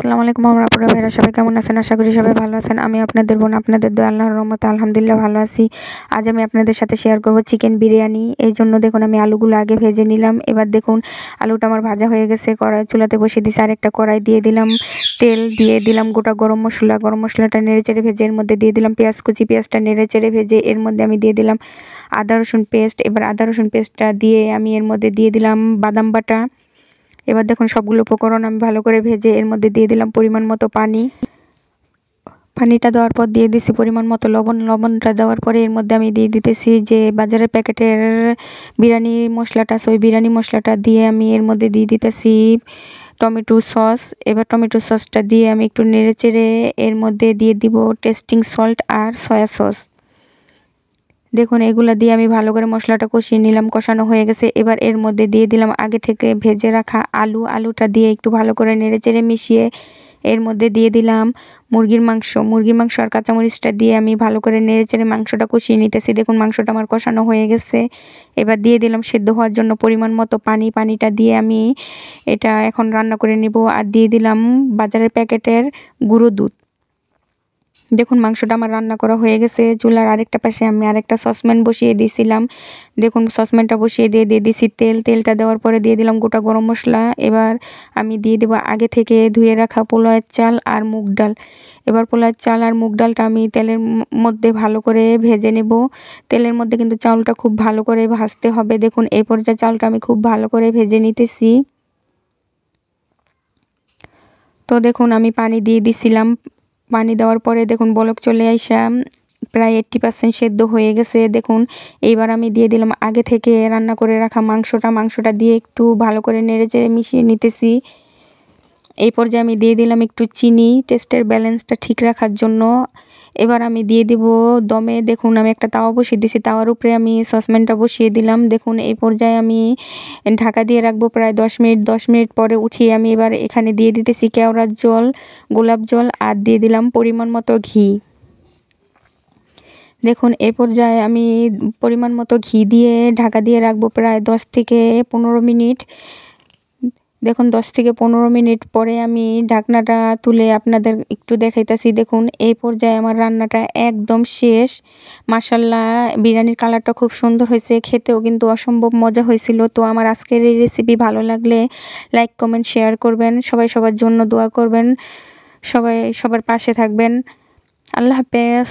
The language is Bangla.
আসসালামু আলাইকুম আমার আপুরা ভাইরা সবাই কেমন আছেন? আশা করি সবাই ভালো আছেন। আমি আপনাদের বোন, আপনাদের দোয়া আল্লাহর রহমতে আলহামদুলিল্লাহ ভালো আছি। আজ আমি আপনাদের সাথে শেয়ার করব চিকেন বিরিয়ানি। এই জন্য দেখুন আমি আলুগুলো আগে ভেজে নিলাম। এবার দেখুন আলুটা আমার ভাজা হয়ে গেছে, কড়াই চুলাতে বসিয়ে দিয়েছি। আরেকটা কড়াই দিয়ে দিলাম তেল, দিয়ে দিলাম গোটা গরম মশলা। গরম মশলাটা নেড়েচেড়ে ভেজে এর মধ্যে দিয়ে দিলাম পেঁয়াজ কুচি। পেঁয়াজটা নেড়েচেড়ে ভেজে এর মধ্যে আমি দিয়ে দিলাম আদা রসুন পেস্ট। এবার আদা রসুন পেস্টটা দিয়ে আমি এর মধ্যে দিয়ে দিলাম বাদাম বাটা। এবার দেখুন সবগুলো উপকরণ আমি ভালো করে ভেজে এর মধ্যে দিয়ে দিলাম পরিমাণ মতো পানি। পানিটা দেওয়ার পর দিয়ে দিছি পরিমাণ মতো লবণ। লবণটা দেওয়ার পরে এর মধ্যে আমি দিয়ে দিতেছি যে বাজারের প্যাকেটের বিরিয়ানি মশলাটা, ওই বিরিয়ানি মশলাটা দিয়ে আমি এর মধ্যে দিয়ে দিতেছি টমেটো সস। এবার টমেটো সসটা দিয়ে আমি একটু নেড়েচেড়ে এর মধ্যে দিয়ে দিব টেস্টিং সল্ট আর সয়া সস। দেখুন এগুলা দিয়ে আমি ভালো করে মশলাটা কষিয়ে নিলাম। কষানো হয়ে গেছে। এবার এর মধ্যে দিয়ে দিলাম আগে থেকে ভেজে রাখা আলুটা দিয়ে একটু ভালো করে নেড়েচেড়ে মিশিয়ে এর মধ্যে দিয়ে দিলাম মুরগির মাংস আর কাঁচামরিচটা দিয়ে আমি ভালো করে নেড়েচেড়ে মাংসটা কষিয়ে নিতেছি। দেখুন মাংসটা আমার কষানো হয়ে গেছে। এবার দিয়ে দিলাম সেদ্ধ হওয়ার জন্য পরিমাণ মতো পানি। পানিটা দিয়ে আমি এটা এখন রান্না করে নিব। আর দিয়ে দিলাম বাজারের প্যাকেটের গুঁড়ো দুধ। দেখুন মাংসটা আমার রান্না করা হয়ে গেছে। চুলার আরেকটা পাশে আমি আরেকটা সসপ্যান বসিয়ে দিয়েছিলাম। দেখুন সসপ্যানটা বসিয়ে দিয়ে দিয়েছি তেল। তেলটা দেওয়ার পরে দিয়ে দিলাম গোটা গরম মশলা। এবার আমি দিয়ে দেবো আগে থেকে ধুয়ে রাখা পোলাওয়ের চাল আর মুগ ডাল। এবার পোলাওয়ের চাল আর মুগ ডালটা আমি তেলের মধ্যে ভালো করে ভেজে নেব। তেলের মধ্যে কিন্তু চাউলটা খুব ভালো করে ভাজতে হবে। দেখুন এই পর্যায়ে চালটা আমি খুব ভালো করে ভেজে নিতেছি। তো দেখুন আমি পানি দিয়ে দিছিলাম। পানি দেওয়ার পরে দেখুন বলক চলে আইসা প্রায় 80% সেদ্ধ হয়ে গেছে। দেখুন এইবার আমি দিয়ে দিলাম আগে থেকে রান্না করে রাখা মাংসটা দিয়ে একটু ভালো করে নেড়েচেড়ে মিশিয়ে নিতেছি। এই পর্যায়ে আমি দিয়ে দিলাম একটু চিনি টেস্টের ব্যালেন্সটা ঠিক রাখার জন্য। এবার আমি দিয়ে দিব দমে। দেখুন আমি একটা তাওয়া বসিয়ে দিয়েছি, তাওয়ার উপরে আমি সসপ্যানটা বসিয়ে দিলাম। দেখুন এই পর্যায়ে আমি ঢাকা দিয়ে রাখবো প্রায় 10 মিনিট। 10 মিনিট পরে উঠিয়ে আমি এবার এখানে দিয়ে দিতেছি কেওড়ার জল, গোলাপ জল আর দিয়ে দিলাম পরিমাণ মতো ঘি। দেখুন এই পর্যায়ে আমি পরিমাণ মতো ঘি দিয়ে ঢাকা দিয়ে রাখবো প্রায় 10 থেকে 15 মিনিট। দেখুন 10 থেকে 15 মিনিট পরে আমি ঢাকনাটা তুলে আপনাদের একটু দেখাইতেছি। দেখুন এই পর্যায়ে আমার রান্নাটা একদম শেষ। মাশাআল্লাহ বিরিয়ানির কালারটা খুব সুন্দর হয়েছে, খেতেও কিন্তু অসম্ভব মজা হয়েছিল। তো আমার আজকের এই রেসিপি ভালো লাগলে লাইক কমেন্ট শেয়ার করবেন। সবাই সবার জন্য দোয়া করবেন। সবাই সবার পাশে থাকবেন। আল্লাহ হাফেজ।